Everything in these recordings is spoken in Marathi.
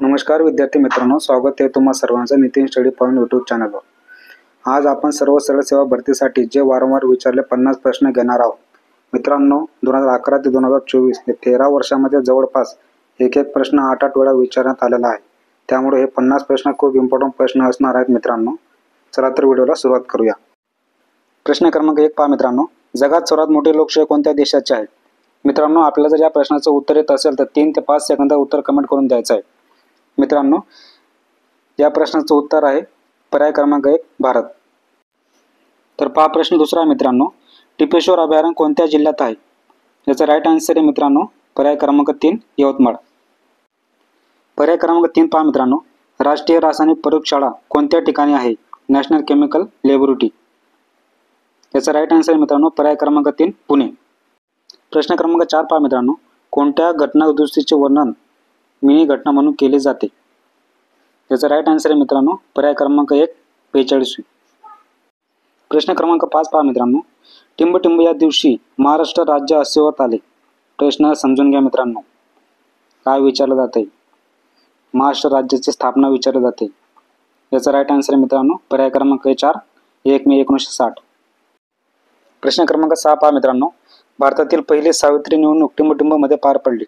नमस्कार विद्यार्थी मित्रांनो, स्वागत आहे तुम्हा सर्वांचं नितीन स्टडी पॉइंट यूट्यूब चॅनलवर। आज आपण सर्व सरळ सेवा भरतीसाठी जे वारंवार विचारले 50 प्रश्न घेणार आहोत। मित्रांनो, 2011 ते 2024 या 13 वर्षांमध्ये जवळपास एक प्रश्न 8 वेळा विचारण्यात आलेला आहे। त्यामुळे हे 50 प्रश्न खूप इम्पॉर्टंट प्रश्न असणार आहेत मित्रांनो। चला तर व्हिडिओला सुरुवात करूया। प्रश्न क्रमांक 1 पहा मित्रांनो, जगात सर्वात मोठी लोकशाही कोणत्या देशाची आहे? मित्रांनो, आपल्याला जर या प्रश्नाचं उत्तर येत असेल तर 3 ते 5 सेकंदात उत्तर कमेंट करून द्यायचं आहे। मित्रांनो, या प्रश्नाचं उत्तर आहे पर्याय क्रमांक 1 भारत। तर पहा प्रश्न दुसरा मित्रांनो, टिपेश्वर अभयारण्य कोणत्या जिल्ह्यात आहे? याचा राईट आन्सर आहे मित्रांनो पर्याय क्रमांक 3 यवतमाळ। पर्याय क्रमांक 3 पहा मित्रांनो, राष्ट्रीय रासायनिक प्रयोगशाळा कोणत्या ठिकाणी आहे? National chemical laboratory. याचा राईट आन्सर आहे मित्रांनो पर्याय क्रमांक 3 पुणे। प्रश्न क्रमांक 4 पहा मित्रांनो, कोणत्या घटना दुरुस्तीचे वर्णन मिनी घटना म्हणून केले जाते? याचा राईट आन्सर आहे मित्रांनो पर्याय क्रमांक 1 42। प्रश्न क्रमांक 5 पहा मित्रांनो, टिंबटिंब या दिवशी महाराष्ट्र राज्य अस्तित्वात आले। प्रश्न समजून घ्या मित्रांनो, काय विचारलं जाते? महाराष्ट्र राज्याची स्थापना विचारली जाते। याचा राईट आन्सर आहे मित्रांनो पर्याय क्रमांक 4 1 मे 1960। प्रश्न क्रमांक 6 पहा मित्रांनो, भारतातील पहिली सावित्री निवडणूक टिंबटिंबमध्ये पार पडली।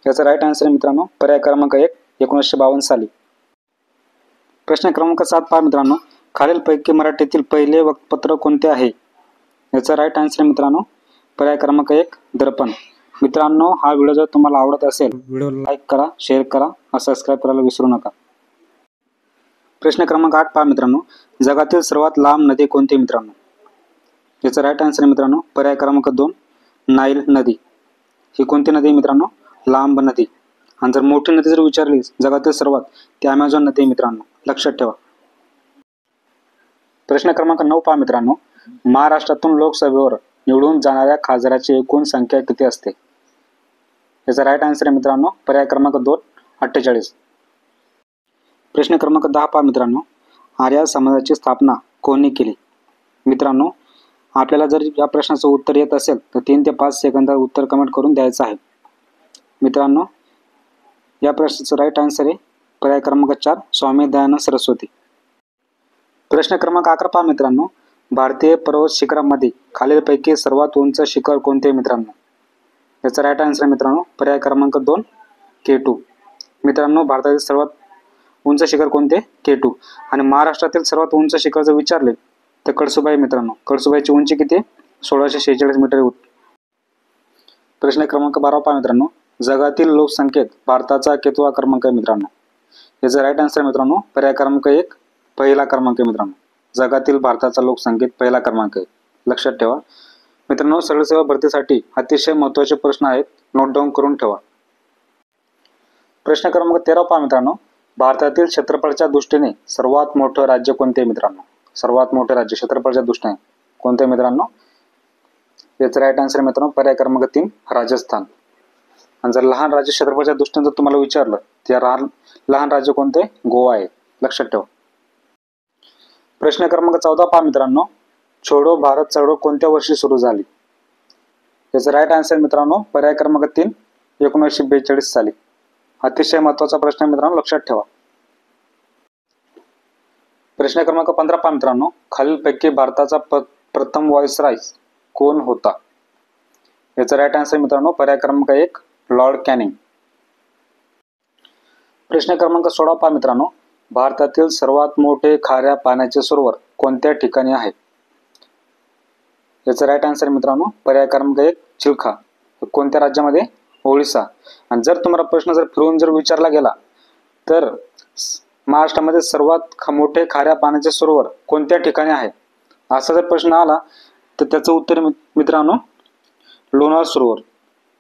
याचा राईट आन्सर आहे मित्रांनो पर्याय क्रमांक 1 1952 साली। प्रश्न क्रमांक 7 पहा मित्रांनो, खालीलपैकी मराठीतील पहिले वक्तपत्र कोणते आहे? याचा राईट आन्सर आहे मित्रांनो पर्याय क्रमांक 1 दर्पण। मित्रांनो, हा व्हिडिओ जर तुम्हाला आवडत असेल व्हिडिओ लाईक करा, शेअर करा आणि सबस्क्राईब करायला विसरू नका। प्रश्न क्रमांक 8 पहा मित्रांनो, जगातील सर्वात लांब नदी कोणती मित्रांनो? याचा राईट आन्सर आहे मित्रांनो पर्याय क्रमांक 2 नाईल नदी। ही कोणती नदी मित्रांनो? लांब नदी। आणि जर मोठी नदी जर विचारली जगातील सर्वात, ती अमेझॉन नदी मित्रांनो, लक्षात ठेवा। प्रश्न क्रमांक 9 पहा मित्रांनो, महाराष्ट्रातून लोकसभेवर निवडून जाणाऱ्या खासदाराची एकूण संख्या किती असते? याचा राईट आन्सर आहे मित्रांनो पर्याय क्रमांक 2 48। प्रश्न क्रमांक 10 पहा मित्रांनो, आर्य समाजाची स्थापना कोणी केली? मित्रांनो, आपल्याला जर या प्रश्नाचं उत्तर येत असेल तर 3 ते 5 सेकंदात उत्तर कमेंट करून द्यायचं आहे। मित्रांनो, या प्रश्नाचं राईट आन्सर आहे पर्याय क्रमांक 4 स्वामी दयानंद सरस्वती। प्रश्न क्रमांक 11 पहा मित्रांनो, भारतीय पर्वत शिखरामध्ये खालीलपैकी सर्वात उंच शिखर कोणते मित्रांनो? याचा राईट आन्सर आहे मित्रांनो पर्याय क्रमांक 2 K2। मित्रांनो, भारतातील सर्वात उंच शिखर कोणते? K2। आणि महाराष्ट्रातील सर्वात उंच शिखर जर विचारले तर कळसुबाई मित्रांनो, कळसुबाईची उंची किती? 1646 मीटर। प्रश्न क्रमांक 12 पहा मित्रांनो, जगातील लोकसंख्येत भारताचा कितवा क्रमांक आहे मित्रांनो? याचा राईट आन्सर मित्रांनो पर्याय क्रमांक 1 पहिला क्रमांक आहे मित्रांनो। जगातील भारताचा लोकसंख्येत पहिला क्रमांक आहे, लक्षात ठेवा। मित्रांनो, सरळ सेवा भरतीसाठी अतिशय महत्त्वाचे प्रश्न आहेत, नोट डाऊन करून ठेवा। प्रश्न क्रमांक 13 पहा मित्रांनो, भारतातील क्षेत्रफळाच्या दृष्टीने सर्वात मोठं राज्य कोणते मित्रांनो? सर्वात मोठे राज्य क्षेत्रफळाच्या दृष्टीने कोणते मित्रांनो? याचा राईट आन्सर मित्रांनो पर्याय क्रमांक 3 राजस्थान। आणि जर लहान राज्य क्षेत्रफळाच्या दृष्टीने जर तुम्हाला विचारलं तर लहान राज्य कोणते? गोवा आहे, लक्षात ठेवा। प्रश्न क्रमांक 14 पहा मित्रांनो, छोडो भारत चळवळ कोणत्या वर्षी सुरू झाली? याचा राईट आन्सर मित्रांनो पर्याय क्रमांक 3 1942 साली। अतिशय महत्त्वाचा प्रश्न मित्रांनो, लक्षात ठेवा। प्रश्न क्रमांक 15 पहा मित्रांनो, खालीलपैकी भारताचा प्रथम व्हाईसरॉय कोण होता? याचा राईट आन्सर मित्रांनो पर्याय क्रमांक 1 लॉर्ड कॅनिंग। प्रश्न क्रमांक 16 पहा मित्रांनो, भारतातील सर्वात मोठे खाऱ्या पाण्याचे सरोवर कोणत्या ठिकाणी आहे? याचा राईट आन्सर मित्रांनो पर्याय क्रमांक 1 चिल्का। कोणत्या राज्यामध्ये? ओडिशा। आणि जर तुम्हाला प्रश्न जर फिरून जर विचारला गेला तर महाराष्ट्रामध्ये सर्वात मोठे खाऱ्या पाण्याचे सरोवर कोणत्या ठिकाणी आहे, असा जर प्रश्न आला तर त्याचं उत्तर मित्रांनो लोणार सरोवर।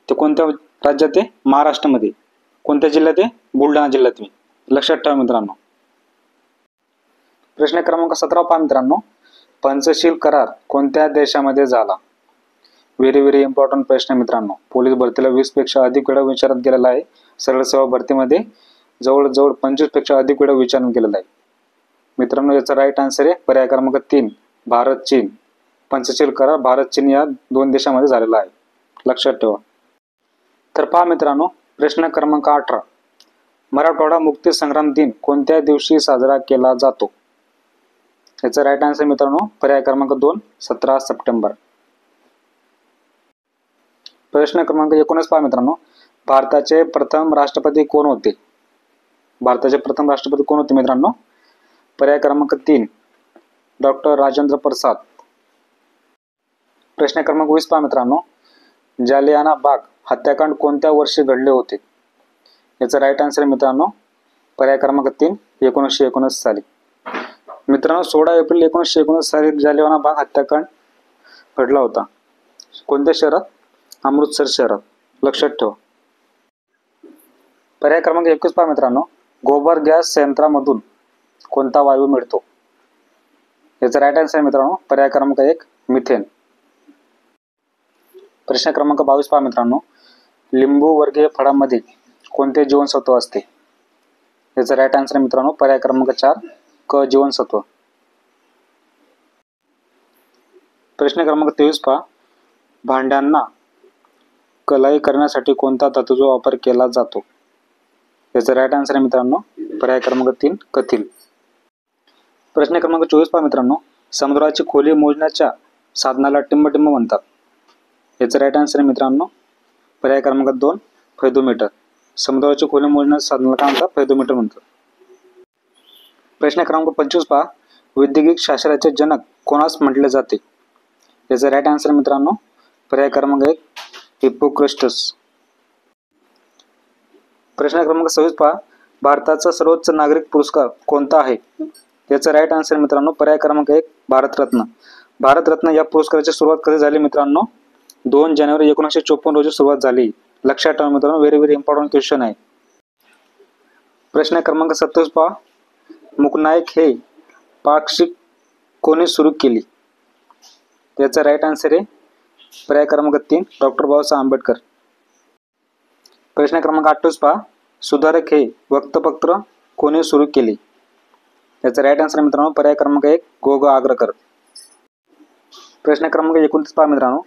ते कोणत्या राज्यात आहे? महाराष्ट्रामध्ये। कोणत्या जिल्ह्यात आहे? बुलढाणा जिल्ह्यात, लक्षात ठेवा मित्रांनो। प्रश्न क्रमांक 17 पहा मित्रांनो, पंचशील करार कोणत्या देशामध्ये झाला? व्हेरी इम्पॉर्टंट प्रश्न मित्रांनो, पोलीस भरतीला 20 पेक्षा अधिक वेळा विचारण्यात गेलेला आहे। सरळ सेवा भरतीमध्ये जवळजवळ 25 पेक्षा अधिक वेळा विचारण्यात गेलेला आहे मित्रांनो। याचा राईट आन्सर आहे पर्याय क्रमांक 3 भारत चीन। पंचशील करार भारत चीन या 2 देशांमध्ये झालेला आहे, लक्षात ठेवा। तर पहा मित्रांनो, प्रश्न क्रमांक 18, मराठवाडा मुक्ती संग्राम दिन कोणत्या दिवशी साजरा केला जातो? याचा राईट आन्सर मित्रांनो पर्याय क्रमांक 2 17 सप्टेंबर. प्रश्न क्रमांक 19 पहा मित्रांनो, भारताचे प्रथम राष्ट्रपती कोण होते? भारताचे प्रथम राष्ट्रपती कोण होते मित्रांनो? पर्याय क्रमांक 3 डॉक्टर राजेंद्र प्रसाद. प्रश्न क्रमांक 20 पहा मित्रांनो, जालियाना बाग हत्याकांड कोणत्या वर्षी घडले होते? याचा राईट आन्सर मित्रांनो पर्याय क्रमांक 3 1919 साली. मित्रांनो 16 एप्रिल 1919 साली जालियाना बाग हत्याकांड घडला होता. कोणत्या शहरात? अमृतसर शहरात. लक्षात ठेवा. पर्याय क्रमांक 21 पहा मित्रांनो, गोबर गॅस संयंत्रामधून कोणता वायू मिळतो? याचा राईट आन्सर मित्रांनो पर्याय क्रमांक 1 मिथेन. प्रश्न क्रमांक 22 पहा मित्रांनो, लिंबू वर्गीय फळांमध्ये कोणते जीवनसत्व असते? याचा राईट आन्सर मित्रांनो पर्याय क्रमांक 4 क जीवनसत्व. प्रश्न क्रमांक 23 पहा, भांड्यांना कलाई करण्यासाठी कोणत्या धातूचा वापर केला जातो? याचा राईट आन्सर आहे मित्रांनो पर्याय क्रमांक 3 कथील. प्रश्न क्रमांक 24 पहा मित्रांनो, समुद्राची खोली मोजण्याच्या साधनाला टिंबटिंब म्हणतात. याचा राईट आन्सर आहे मित्रांनो पर्याय क्रमांक 2 फैदोमीटर. समुद्राची खोली मोजण्याच्या साधनाला काय म्हणतात? फैदोमीटर म्हणतात. प्रश्न क्रमांक 25 पहा, वैद्यकीय शास्त्राचे जनक कोणास म्हटले जाते? याचा राईट आन्सर मित्रांनो पर्याय क्रमांक 1 हिप्पोक्रेटस. प्रश्न क्रमांक 26 पहा, भारताचा सर्वोच्च नागरिक पुरस्कार कोणता आहे? याचा राईट आन्सर मित्रांनो पर्याय क्रमांक 1 भारतरत्न. भारतरत्न या पुरस्काराची सुरुवात कधी झाली मित्रांनो? 2 जानेवारी 1954 रोजी सुरुवात झाली. लक्षात ठेवा मित्रांनो, व्हेरी इम्पॉर्टंट क्वेश्चन आहे. प्रश्न क्रमांक 27 पहा, मूकनायक हे पाक्षिक कोणी सुरू केली? याचा राईट आन्सर आहे पर्याय क्रमांक 3 डॉक्टर बाबासाहेब आंबेडकर. प्रश्न क्रमांक 28 पहा, सुधारक हे वृत्तपत्र कोणी सुरू केले? याचा राईट आन्सर मित्रांनो पर्याय क्रमांक 1 गो ग आग्रकर. प्रश्न क्रमांक 29 पहा मित्रांनो,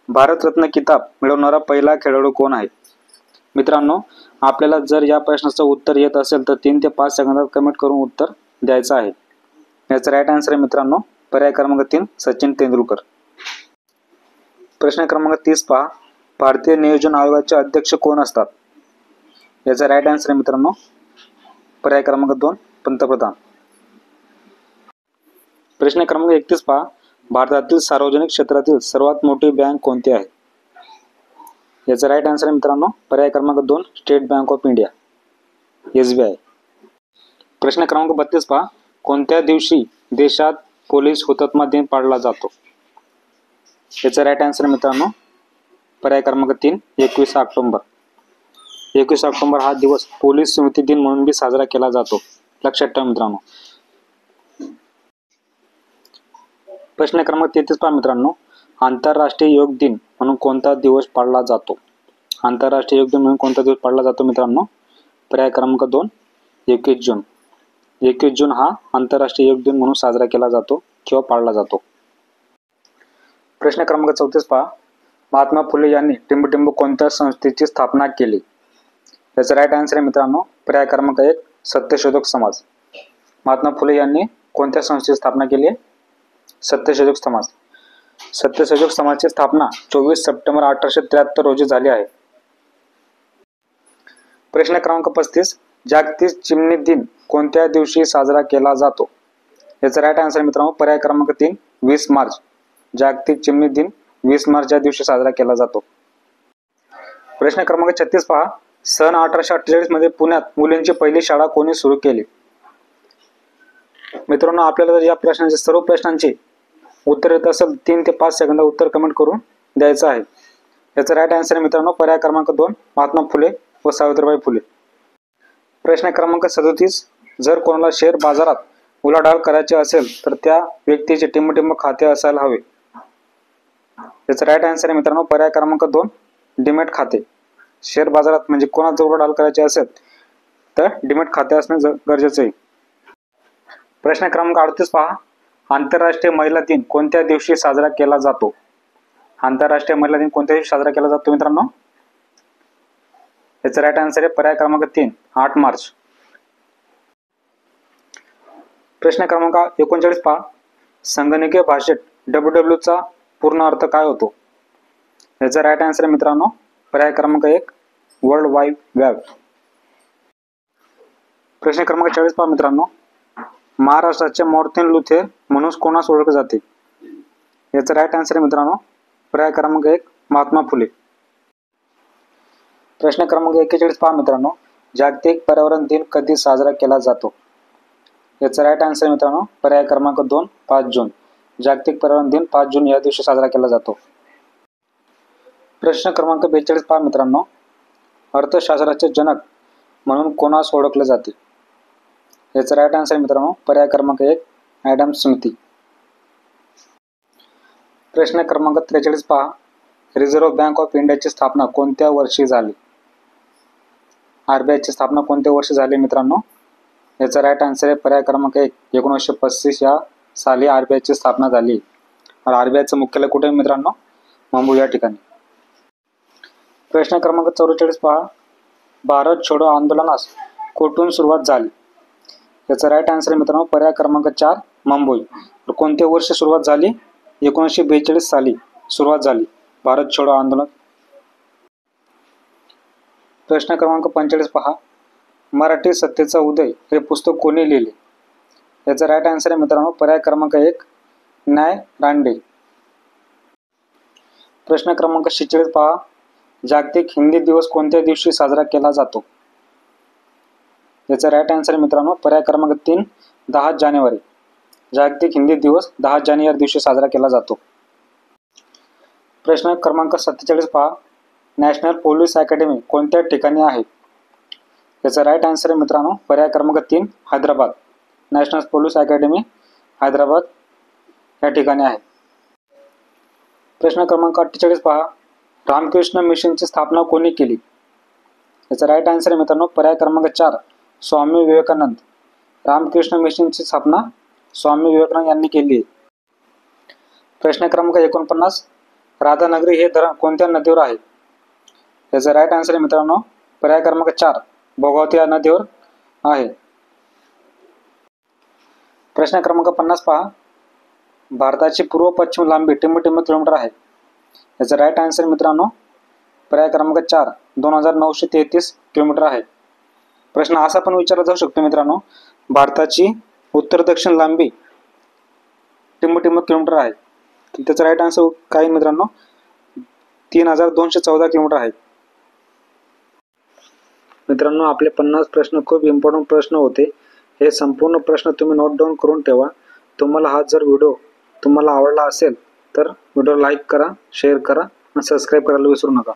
भारतरत्न किताब मिळवणारा पहिला खेळाडू कोण आहे? मित्रांनो आपल्याला जर या प्रश्नाचं उत्तर येत असेल तर 3 ते 5 सेकंदात कमेंट करून उत्तर द्यायचं आहे. याचा राईट आन्सर आहे मित्रांनो पर्याय क्रमांक 3 सचिन तेंडुलकर. प्रश्न क्रमांक 30 पहा, भारतीय नियोजन आयोगाचे अध्यक्ष कोण असतात? याचा राईट आन्सर आहे मित्रांनो पर्याय क्रमांक 2 पंतप्रधान. प्रश्न क्रमांक 31 पहा, भारतातील सार्वजनिक क्षेत्रातील सर्वात मोठी बँक कोणती आहे? याचा राईट आन्सर आहे मित्रांनो पर्याय क्रमांक 2 state bank of India SBI. प्रश्न क्रमांक 32 पहा, कोणत्या दिवशी देशात पोलीस हुतात्मा दिन पाळला जातो? याचा राईट आन्सर मित्रांनो पर्याय क्रमांक 3 21 ऑक्टोबर. 21 ऑक्टोबर हा दिवस पोलीस स्मृती दिन म्हणून बी साजरा केला जातो. लक्षात ठेवा मित्रांनो. प्रश्न क्रमांक 33 पहा मित्रांनो, आंतरराष्ट्रीय योग दिन म्हणून कोणता दिवस पाळला जातो? आंतरराष्ट्रीय योग दिन म्हणून कोणता दिवस पाळला जातो मित्रांनो? पर्याय क्रमांक 2 21 जून. 21 जून हा आंतरराष्ट्रीय योग दिन म्हणून साजरा केला जातो किंवा पाळला जातो. प्रश्न क्रमांक 34 पहा, महात्मा फुले यांनी टिंबटिंब कोणत्या संस्थेची स्थापना केली? याचा राईट आन्सर आहे मित्रांनो पर्याय क्रमांक 1 सत्यशोधक समाज. महात्मा फुले यांनी कोणत्या संस्थेची स्थापना केली आहे? सत्यशोधक समाज. सत्यशोधक समाजाची स्थापना 24 सप्टेंबर 1873 रोजी झाली आहे. प्रश्न क्रमांक 35, जागतिक चिमणी दिन कोणत्या दिवशी साजरा केला जातो? याचा राईट आन्सर मित्रांनो पर्याय क्रमांक 3 20 मार्च. जागतिक चिमणी दिन 20 मार्च या दिवशी साजरा केला जातो. प्रश्न क्रमांक 36 पहा, सन 1848 मध्ये पुण्यात मुलींची पहिली शाळा कोणी सुरू केली? मित्रांनो आपल्याला जर या प्रश्नाचे सर्व प्रश्नांचे उत्तर येत असेल 3 ते 5 सेकंदात उत्तर कमेंट करून द्यायचं आहे. याचा राईट आन्सर आहे मित्रांनो पर्याय क्रमांक 2 महात्मा फुले व सावित्रीबाई फुले. प्रश्न क्रमांक 37, जर कोणाला शेअर बाजारात उलाढाल करायचे असेल तर त्या व्यक्तीचे टिंबटिंब खाते असायला हवे. याचा राईट आन्सर आहे मित्रांनो पर्याय क्रमांक 2 डीमॅट खाते. शेअर बाजारात म्हणजे कोणाचं उलाढाल करायचे असेल तर डीमॅट खाते असणे गरजेचे आहे. प्रश्न क्रमांक 38 पहा, आंतरराष्ट्रीय महिला दिन कोणत्या दिवशी साजरा केला जातो? आंतरराष्ट्रीय महिला दिन कोणत्या दिवशी साजरा केला जातो मित्रांनो? याचा राईट आन्सर आहे पर्याय क्रमांक 3 8 मार्च. प्रश्न क्रमांक 39 पहा. संगणकीय भाषेत WWW चा पूर्ण अर्थ काय होतो? याचा राईट आन्सर आहे मित्रांनो पर्याय क्रमांक 1 वर्ल्ड वाईड वेब. प्रश्न क्रमांक 40 पहा मित्रांनो. महाराष्ट्राचे मार्टिन लुथर म्हणून कोणास ओळखले जाते? याचा राईट आन्सर आहे मित्रांनो पर्याय क्रमांक 1 महात्मा फुले. प्रश्न क्रमांक 41 पहा मित्रांनो. जागतिक पर्यावरण दिन कधी साजरा केला जातो? याचा राईट आन्सर मित्रांनो पर्याय क्रमांक 2 5 जून. जागतिक पर्यावरण दिन 5 जून या दिवशी साजरा केला जातो. प्रश्न क्रमांक 42 पहा मित्रांनो. अर्थशास्त्राचे जनक म्हणून कोणास ओळखले जाते? याचा राईट आन्सर मित्रांनो पर्याय क्रमांक 1 ॲडम स्मिथ. प्रश्न क्रमांक 43 पहा. रिझर्व्ह बँक ऑफ इंडियाची स्थापना कोणत्या वर्षी झाली? RBI ची स्थापना कोणत्या वर्षी झाली मित्रांनो? याचा राईट आन्सर आहे पर्याय क्रमांक 1 1935 या साली RBI ची स्थापना झाली. RBI चं मुख्यालय कुठे आहे मित्रांनो? मुंबई या ठिकाणी. प्रश्न क्रमांक 44 पहा. भारत छोडो आंदोलनास कुठून सुरुवात झाली? याचा राईट आन्सर मित्रांनो पर्याय क्रमांक 4 मुंबई. कोणत्या वर्षी सुरुवात झाली? 1942 साली सुरुवात झाली भारत छोडो आंदोलन. प्रश्न क्रमांक 45 पहा. मराठी सत्तेचा उदय हे पुस्तक कोणी लिहिले? याचा राईट आन्सर आहे मित्रांनो पर्याय क्रमांक 1 न्याय रानडे. प्रश्न क्रमांक 46 पहा. जागतिक हिंदी दिवस कोणत्या दिवशी साजरा केला जातो? याचा राईट आन्सर मित्रांनो पर्याय क्रमांक 3 10 जानेवारी. जागतिक हिंदी दिवस 10 जानेवारी या दिवशी साजरा केला जातो. प्रश्न क्रमांक 47 पहा. नॅशनल पोलीस अकॅडमी कोणत्या ठिकाणी आहे? याचा राईट आन्सर आहे मित्रांनो पर्याय क्रमांक 3 Hyderabad. National police academy Hyderabad या ठिकाणी आहे. प्रश्न क्रमांक 48 पहा. रामकृष्ण मिशनची स्थापना कोणी केली? याचा राईट आन्सर आहे मित्रांनो पर्याय क्रमांक 4 स्वामी विवेकानंद. रामकृष्ण मिशनची स्थापना स्वामी विवेकानंद यांनी केली आहे. प्रश्न क्रमांक 49. राधानगरी हे धरण कोणत्या नदीवर आहे? याचा राईट आन्सर आहे मित्रांनो पर्याय क्रमांक 4 भोगावती या नदीवर आहे. प्रश्न क्रमांक 50 पहा. भारताची पूर्व पश्चिम लांबी टिंब किलोमीटर आहे. याचा राईट आन्सर मित्रांनो पर्याय क्रमांक 4 2933 किलोमीटर आहे. प्रश्न असा पण विचारला जाऊ शकतो मित्रांनो. भारताची उत्तर दक्षिण लांबी टिंब किलोमीटर आहे. त्याचा राईट आन्सर काय मित्रांनो 3214 किलोमीटर आहे. मित्रांनो आपले 50 प्रश्न खूप इम्पॉर्टंट प्रश्न होते. हे संपूर्ण प्रश्न तुम्ही नोट डाऊन करून ठेवा. तुम्हाला हा जर व्हिडिओ तुम्हाला आवडला असेल तर व्हिडिओ लाईक करा, शेअर करा आणि सबस्क्राईब करायला विसरू नका.